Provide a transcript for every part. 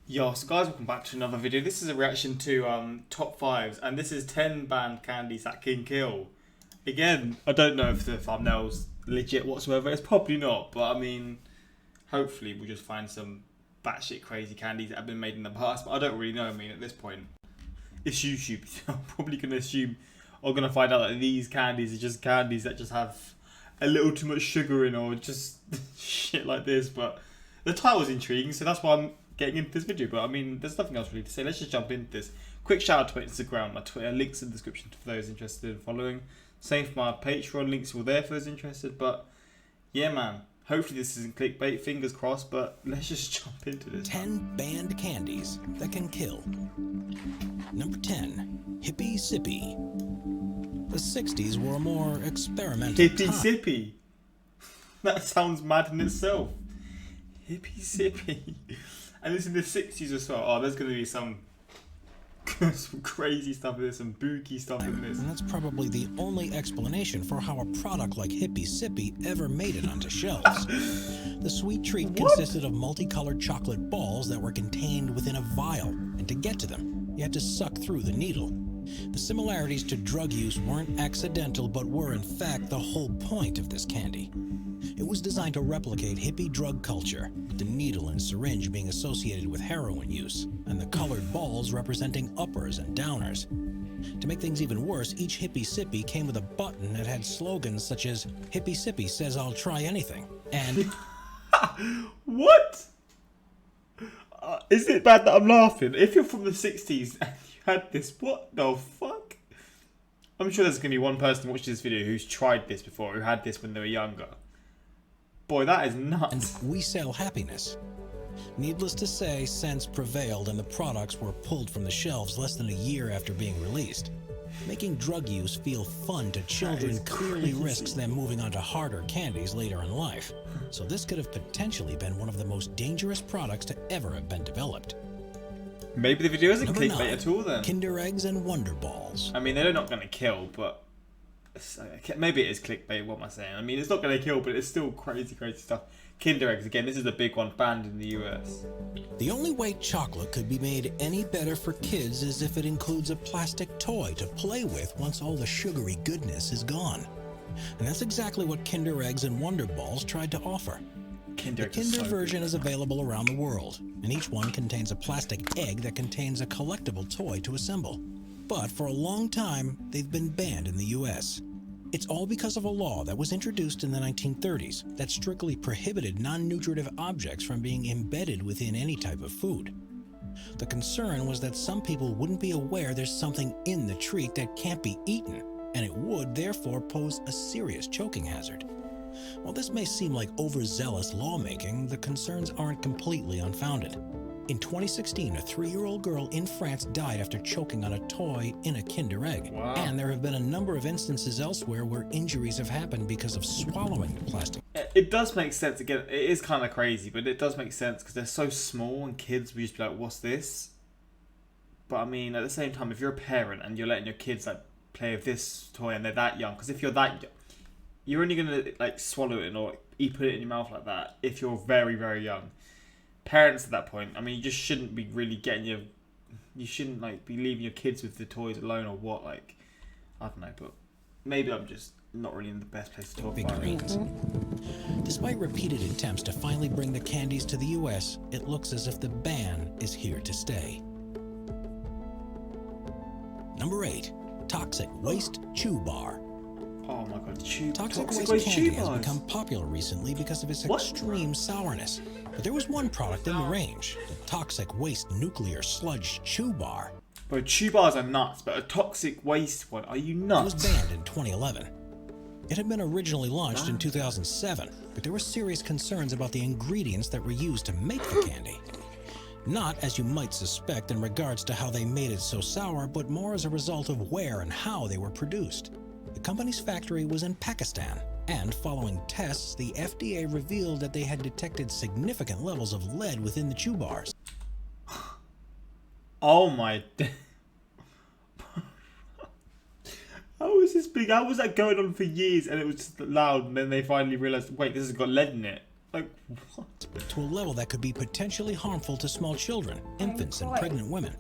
Yo, so guys, welcome back to another video. This is a reaction to top fives, and this is 10 banned candies that can kill. Again, I don't know if the thumbnail's legit whatsoever. It's probably not, but I mean, hopefully we'll just find some batshit crazy candies that have been made in the past. But I don't really know. I mean, at this point, it's YouTube. I'm probably gonna assume or gonna find out that these candies are just candies that just have a little too much sugar in, or just shit like this. But the title's intriguing, so that's why I'm getting into this video. But I mean, there's nothing else really to say. Let's just jump into this. Quick shout out to my Instagram, my Twitter, links in the description for those interested in following. Same for my Patreon, links all there for those interested. But yeah, man, hopefully this isn't clickbait, fingers crossed. But let's just jump into this. 10 banned candies that can kill. Number 10, Hippie Sippy. The 60s were a more experimental Hippie time. Sippy. That sounds mad in itself. Hippie Sippy. And it's in the 60s as well. Oh, there's going to be some crazy stuff in this, some booky stuff in this. And that's probably the only explanation for how a product like Hippie Sippy ever made it onto shelves. The sweet treat consisted of multicolored chocolate balls that were contained within a vial, and to get to them, you had to suck through the needle. The similarities to drug use weren't accidental, but were in fact the whole point of this candy. It was designed to replicate hippie drug culture, with the needle and syringe being associated with heroin use, and the colored balls representing uppers and downers. To make things even worse, each Hippie Sippy came with a button that had slogans such as, "Hippie Sippy says I'll try anything," and What? Is it bad that I'm laughing? If you're from the 60s and you had this, what the fuck? I'm sure there's going to be one person watching this video who's tried this before, who had this when they were younger. Boy, that is nuts. "We sell happiness." Needless to say, sense prevailed and the products were pulled from the shelves less than a year after being released. Making drug use feel fun to children clearly risks them moving on to harder candies later in life. So this could have potentially been one of the most dangerous products to ever have been developed. Maybe the video isn't Number clickbait 9, at all then. Kinder Eggs and Wonder Balls. I mean, they're not going to kill, but maybe it is clickbait, what am I saying? I mean, it's not going to kill, but it's still crazy, crazy stuff. Kinder Eggs, again, this is the big one, banned in the US. The only way chocolate could be made any better for kids is if it includes a plastic toy to play with once all the sugary goodness is gone. And that's exactly what Kinder Eggs and Wonder Balls tried to offer. Kinder The Eggs is Kinder so version good. is available around the world, and each one contains a plastic egg that contains a collectible toy to assemble. But for a long time, they've been banned in the US. It's all because of a law that was introduced in the 1930s that strictly prohibited non-nutritive objects from being embedded within any type of food. The concern was that some people wouldn't be aware there's something in the treat that can't be eaten, and it would therefore pose a serious choking hazard. While this may seem like overzealous lawmaking, the concerns aren't completely unfounded. In 2016, a 3-year-old girl in France died after choking on a toy in a Kinder Egg. Wow. And there have been a number of instances elsewhere where injuries have happened because of swallowing the plastic. It does make sense. Again, it is kind of crazy, but it does make sense because they're so small and kids will just be like, what's this? But I mean, at the same time, if you're a parent and you're letting your kids like play with this toy and they're that young, because if you're that young, you're only going to like swallow it or put it in your mouth like that if you're very, very young. Parents at that point, I mean, you just shouldn't be really you shouldn't like be leaving your kids with the toys alone or what, like, I don't know, but maybe I'm just not really in the best place to talk about it. Figurines. Despite repeated attempts to finally bring the candies to the US, it looks as if the ban is here to stay. Number 8, Toxic Waste Chew Bar. Oh my god, Toxic waste waste candy chew has bars. become popular recently because of its What? extreme sourness. But there was one product in the range, the Toxic Waste Nuclear Sludge Chew Bar. Bro, chew bars are nuts, but a toxic waste one, are you It nuts? was banned in 2011. It had been originally launched in 2007, but there were serious concerns about the ingredients that were used to make the candy. Not, as you might suspect, in regards to how they made it so sour, but more as a result of where and how they were produced. The company's factory was in Pakistan, and following tests, the FDA revealed that they had detected significant levels of lead within the chew bars. Oh my... How was this big? How was that going on for years and it was just loud and then they finally realised, wait, this has got lead in it? Like, what? to a level that could be potentially harmful to small children, infants, and pregnant women.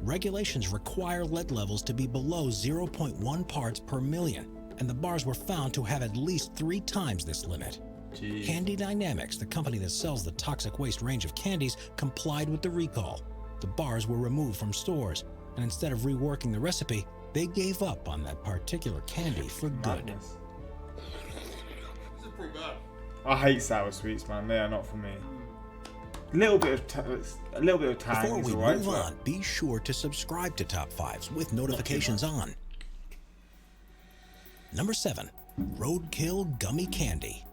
Regulations require lead levels to be below 0.1 parts per million, and the bars were found to have at least 3 times this limit. Jeez. Candy Dynamics, the company that sells the toxic waste range of candies, complied with the recall. The bars were removed from stores, and instead of reworking the recipe, they gave up on that particular candy for good. Madness. This is pretty bad. I hate sour sweets, man. They are not for me. A little bit of tang Before is we alright. move on, be sure to subscribe to Top 5s with notifications on. Number 7, Roadkill Gummy Candy.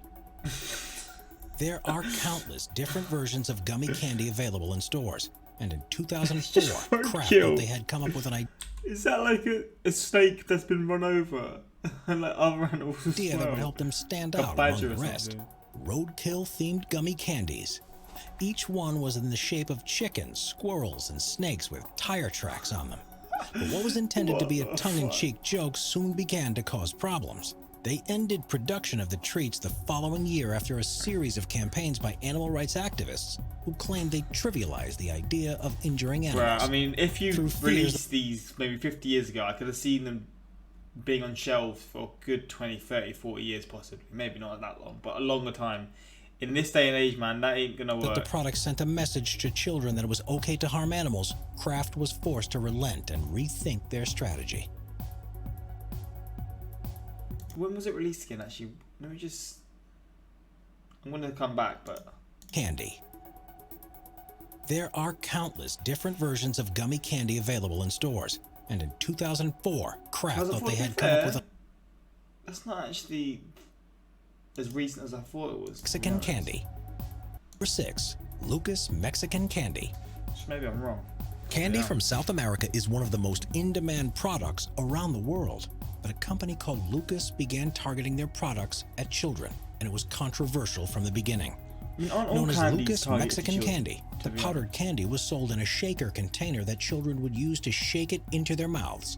There are countless different versions of gummy candy available in stores, and in 2004, Kraft thought they had come up with an idea Is that like a snake that's been run over? And like other animals as well? that would help them stand A out among badger the or rest. something. Roadkill-themed gummy candies. Each one was in the shape of chickens, squirrels, and snakes with tire tracks on them. But what was intended to be a tongue-in-cheek joke soon began to cause problems. They ended production of the treats the following year after a series of campaigns by animal rights activists who claimed they trivialized the idea of injuring animals. Right, I mean, if you Through fears- released these maybe 50 years ago, I could have seen them being on shelves for a good 20, 30, 40 years possibly. Maybe not that long, but a longer time. In this day and age, man, that ain't gonna But work. the product sent a message to children that it was okay to harm animals. Kraft was forced to relent and rethink their strategy. When was it released again, actually? Let me just... I'm gonna come back, but... Candy. There are countless different versions of gummy candy available in stores, and in 2004, Kraft thought they had come up with a That's not actually as recent as I thought it was. Mexican candy. Number 6, Lucas Mexican Candy. Maybe I'm wrong. Candy Yeah. from South America is one of the most in-demand products around the world, but a company called Lucas began targeting their products at children, and it was controversial from the beginning. I mean, aren't all Known as candies Lucas targeted Mexican to children, Candy, to the be powdered honest? candy was sold in a shaker container that children would use to shake it into their mouths.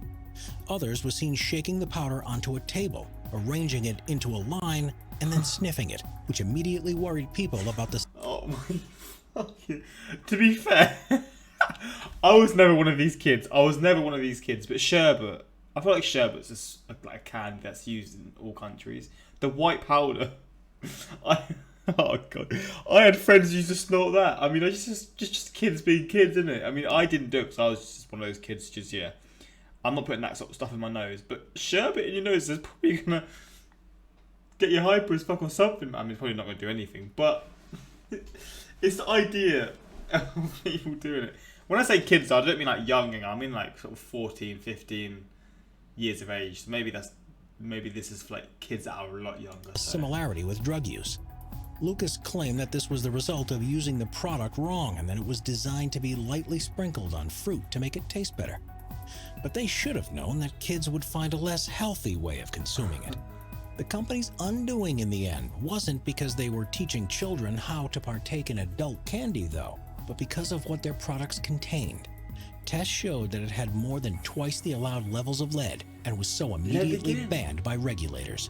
Others were seen shaking the powder onto a table, arranging it into a line, and then sniffing it, which immediately worried people about the Oh my fucking... To be fair, I was never one of these kids. But sherbet, I feel like sherbet's just like a candy that's used in all countries. The white powder, oh god, I had friends who used to snort that. I mean, I just kids being kids, isn't it? I mean, I didn't do it because I was just one of those kids. Just yeah, I'm not putting that sort of stuff in my nose. But sherbet in your nose is probably gonna get you hyper as fuck or something. I mean, it's probably not gonna do anything, but it's the idea of people doing it. When I say kids, I don't mean like young. I mean like sort of 14, 15 years of age. So maybe this is for like kids that are a lot younger. So. similarity with drug use. Lucas claimed that this was the result of using the product wrong and that it was designed to be lightly sprinkled on fruit to make it taste better. But they should have known that kids would find a less healthy way of consuming it. The company's undoing in the end wasn't because they were teaching children how to partake in adult candy though, but because of what their products contained. Tests showed that it had more than twice the allowed levels of lead and was so immediately again? banned by regulators.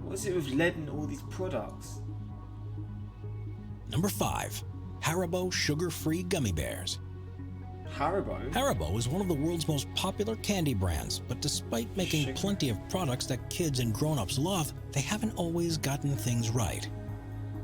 What is it with lead in all these products? Number 5, Haribo sugar-free gummy bears. Haribo? Haribo is one of the world's most popular candy brands, but despite making Sugar. plenty of products that kids and grown-ups love, they haven't always gotten things right.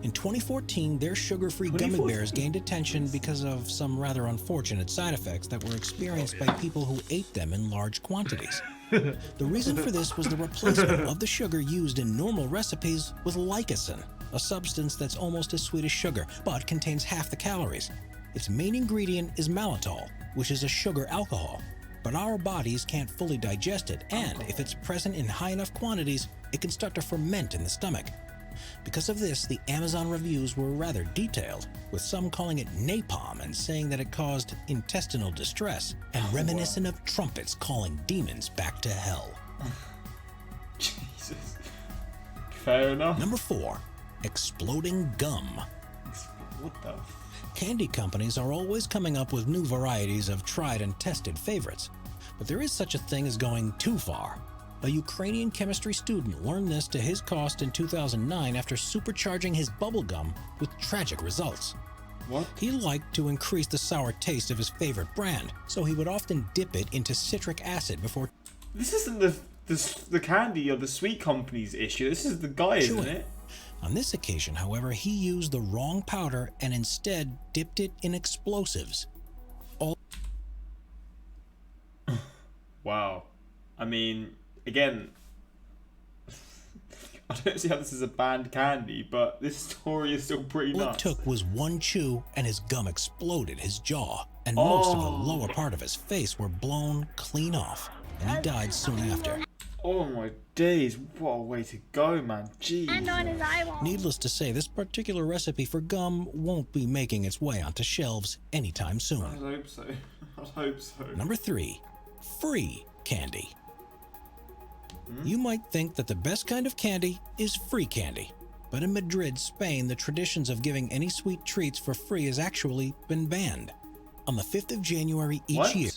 In 2014, their sugar-free gummy 2014? bears gained attention because of some rather unfortunate side effects that were experienced by people who ate them in large quantities. The reason for this was the replacement of the sugar used in normal recipes with lycocin, a substance that's almost as sweet as sugar, but contains half the calories. Its main ingredient is maltitol, which is a sugar alcohol, but our bodies can't fully digest it, and if it's present in high enough quantities, it can start to ferment in the stomach. Because of this, the Amazon reviews were rather detailed, with some calling it napalm and saying that it caused intestinal distress, and reminiscent of trumpets calling demons back to hell. Jesus. Fair enough. Number 4, exploding gum. What the? Candy companies are always coming up with new varieties of tried and tested favorites, but there is such a thing as going too far. A Ukrainian chemistry student learned this to his cost in 2009 after supercharging his bubblegum with tragic results. What? He liked to increase the sour taste of his favorite brand, so he would often dip it into citric acid before... This isn't the candy or the sweet company's issue. This is the guy, isn't it? On this occasion, however, he used the wrong powder and instead dipped it in explosives. Wow. I mean, again, I don't see how this is a banned candy, but this story is still pretty All nuts. it took was one chew and his gum exploded his jaw, and most of the lower part of his face were blown clean off, and he died soon after. Oh my days, what a way to go, man. Jeez. And on his eyeball. Needless to say, this particular recipe for gum won't be making its way onto shelves anytime I soon. hope so. I hope so. Number 3. Free candy. You might think that the best kind of candy is free candy, but in Madrid, Spain, the traditions of giving any sweet treats for free has actually been banned. On the 5th of January each year...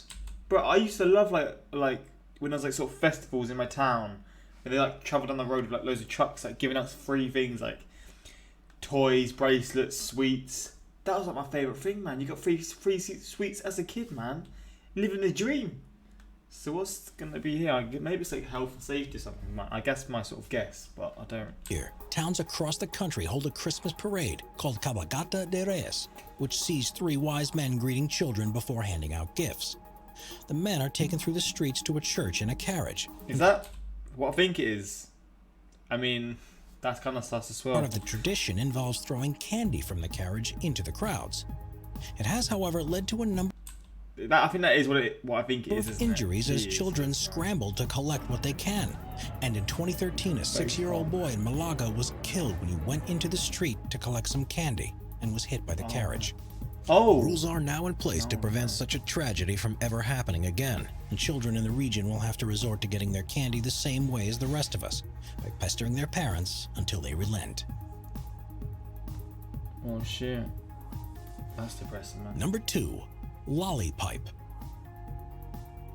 Bro, I used to love like when there was like sort of festivals in my town, where they like travel down the road with like loads of trucks like giving out free things like toys, bracelets, sweets. That was like my favourite thing, man. You got free sweets as a kid, man. Living the dream. So what's gonna be here? Maybe it's like health and safety or something. I guess my sort of guess, but I don't. Here, towns across the country hold a Christmas parade called Cabalgata de Reyes, which sees 3 wise men greeting children before handing out gifts. The men are taken through the streets to a church in a carriage. Is that what I think it is? I mean, that's kind of sus as well. Part of the tradition involves throwing candy from the carriage into the crowds. It has, however, led to a number I think that is what I think it is. of injuries as children scrambled to collect what they can. And in 2013, a 6-year-old boy in Malaga was killed when he went into the street to collect some candy and was hit by the carriage. Oh. Rules are now in place to prevent such a tragedy from ever happening again, and children in the region will have to resort to getting their candy the same way as the rest of us, by pestering their parents until they relent. Oh shit. That's depressing, man. Number 2. Lollypipe.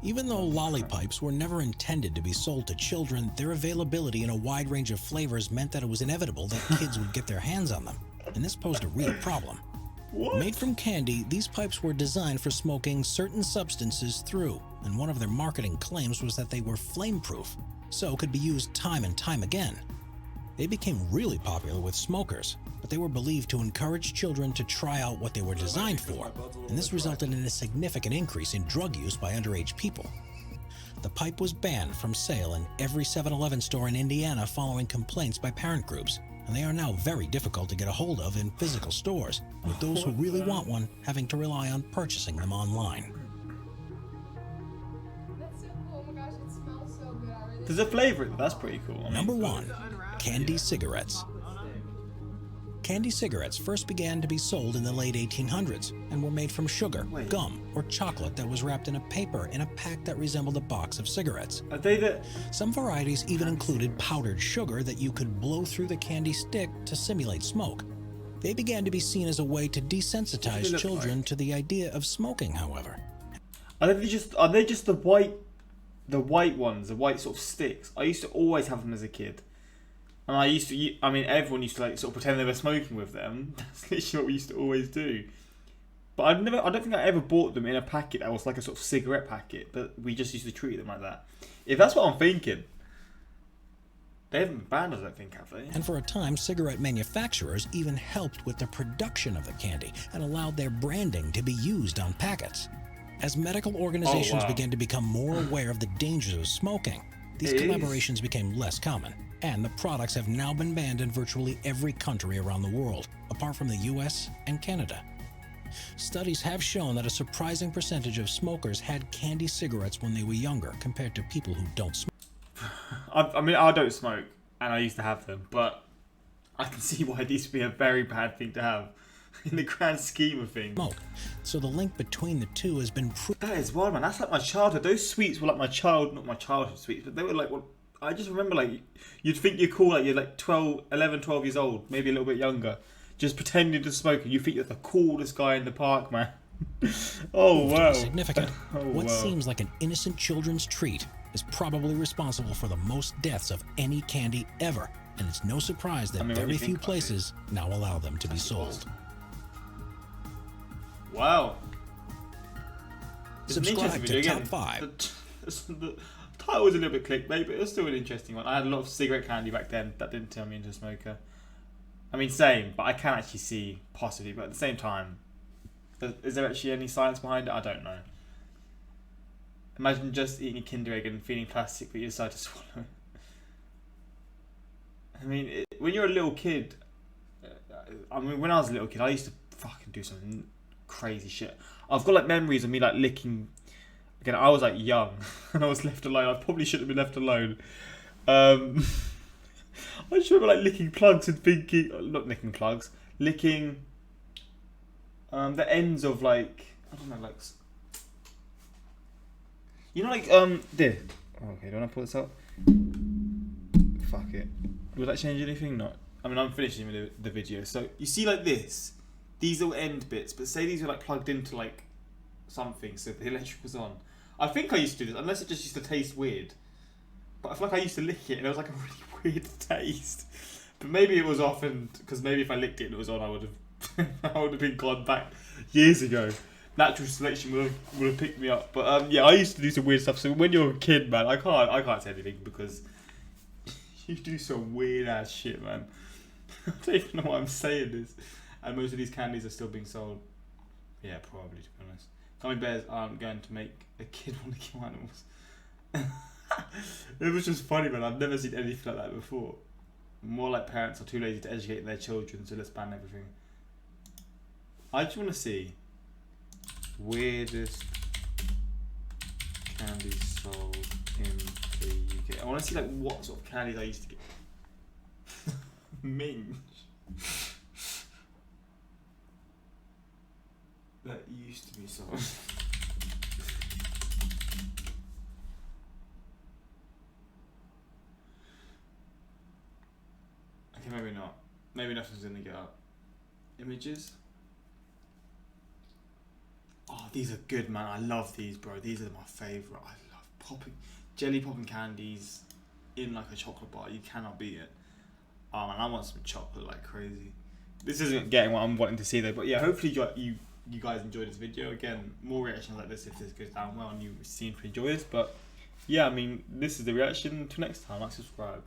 Even though lollypipes were never intended to be sold to children, their availability in a wide range of flavors meant that it was inevitable that kids would get their hands on them, and this posed a real problem. What? Made from candy, these pipes were designed for smoking certain substances through, and one of their marketing claims was that they were flame-proof, so could be used time and time again. They became really popular with smokers, but they were believed to encourage children to try out what they were designed for, and this resulted in a significant increase in drug use by underage people. The pipe was banned from sale in every 7-Eleven store in Indiana following complaints by parent groups, and they are now very difficult to get a hold of in physical stores, with those who really want one having to rely on purchasing them online. That's so cool. Oh my gosh, it smells so good. I really There's a flavour. That's pretty cool. I mean, Number 1. Candy cigarettes. Candy cigarettes first began to be sold in the late 1800s and were made from sugar, gum, or chocolate that was wrapped in a paper in a pack that resembled a box of cigarettes. Are they the? Some varieties even included powdered sugar that you could blow through the candy stick to simulate smoke. They began to be seen as a way to desensitize children to the idea of smoking, however. Are they just the white ones, the white sort of sticks? I used to always have them as a kid. And everyone used to like sort of pretend they were smoking with them. That's literally what we used to always do. But I don't think I ever bought them in a packet that was like a sort of cigarette packet. But we just used to treat them like that. If that's what I'm thinking, they haven't been banned, I don't think, have they? And for a time, cigarette manufacturers even helped with the production of the candy and allowed their branding to be used on packets. As medical organizations began to become more aware of the dangers of smoking, these collaborations became less common, and the products have now been banned in virtually every country around the world, apart from the US and Canada. Studies have shown that a surprising percentage of smokers had candy cigarettes when they were younger compared to people who don't smoke. I don't smoke, and I used to have them, but I can see why these would be a very bad thing to have in the grand scheme of things. So the link between the two has been proven. That is wild, man. That's like my childhood. Those sweets were like not my childhood sweets, but they were like, well, I just remember like, you'd think you're cool, like you're like 11, 12 years old, maybe a little bit younger, just pretending to smoke, and you think you're the coolest guy in the park, man. Oh, wow. Significant. What seems like an innocent children's treat is probably responsible for the most deaths of any candy ever, and it's no surprise that very few places now allow them to be sold. Wow. It's Subscribe to Top 5. The title was a little bit clickbait, but it was still an interesting one. I had a lot of cigarette candy back then. That didn't turn me into a smoker. I mean, same, but I can actually see possibly. But at the same time, is there actually any science behind it? I don't know. Imagine just eating a Kinder Egg and feeling plastic, but you decide to swallow it. I mean, when you're a little kid, I mean, when I was a little kid, I used to fucking do some crazy shit. I've got like memories of me like licking. Again, I was like young and I was left alone. I probably shouldn't have been left alone. I just remember like licking plugs and thinking, not licking plugs, licking the ends of like, I don't know, like, you know, like there. Okay, don't I pull this out? Fuck it. Will that change anything? No. I mean, I'm finishing the video. So you see like this, these little end bits, but say these were like plugged into like something, so the electric was on. I think I used to do this, unless it just used to taste weird. But I feel like I used to lick it and it was like a really weird taste. But maybe it was off, and because maybe if I licked it and it was on, I would have been gone back years ago. Natural selection would have picked me up. But yeah, I used to do some weird stuff. So when you're a kid, man, I can't say anything because you do some weird ass shit, man. I don't even know what I'm saying this. And most of these candies are still being sold. Yeah, probably, to be honest. Gummy bears aren't going to make a kid want to kill animals. It was just funny, man. I've never seen anything like that before. More like parents are too lazy to educate their children, so let's ban everything. I just want to see weirdest candies sold in the UK. I want to see like what sort of candies I used to get. Minge. That used to be sold. Okay, maybe not. Maybe nothing's gonna get up. Images. Oh, these are good, man. I love these, bro. These are my favourite. I love jelly popping candies in like a chocolate bar. You cannot beat it. Oh man, I want some chocolate like crazy. This isn't getting what I'm wanting to see though, but yeah, hopefully you guys enjoyed this video. Again, more reactions like this if this goes down well and you seem to enjoy this. But yeah, I mean, this is the reaction. Until next time, like, subscribe.